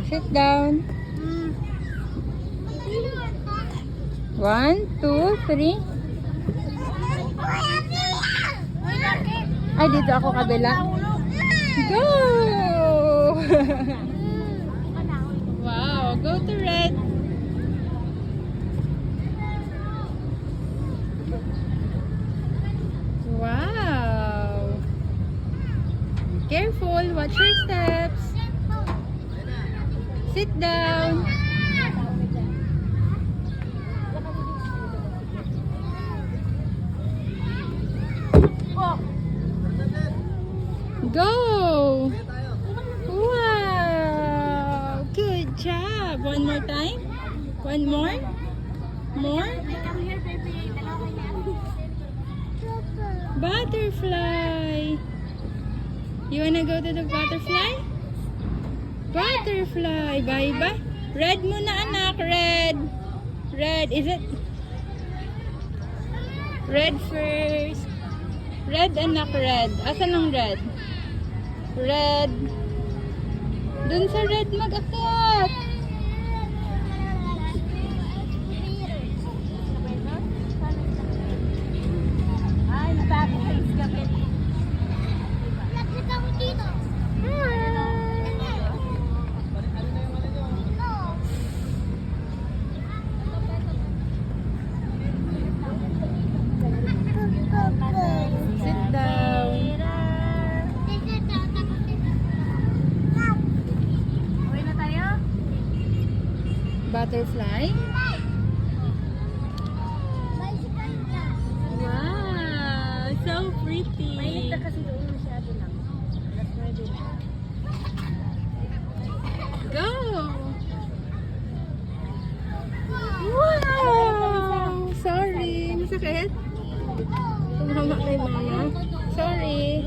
Sit down. 1, 2, 3. Ay, dito ako kabila. Go! Wow, go to red. Wow. Careful, watch your steps. Sit down. Go! Wow! Good job! One more time? One more? More? Butterfly! You wanna go to the butterfly? Butterfly! Bye-bye! Red muna anak! Red! Red! Is it? Red first! Red anak, red. Asan ang red? Red. Dun sa red mag-akyat. Ay, nababis ka pet. Lapit ako dito. Sit down. Okay na tayo? Butterfly. Wow, so pretty. Mainit na kasi doon masyado lang. Pwede na. Go! Wow! Sorry, masakit? Tumama kay mama. Sorry.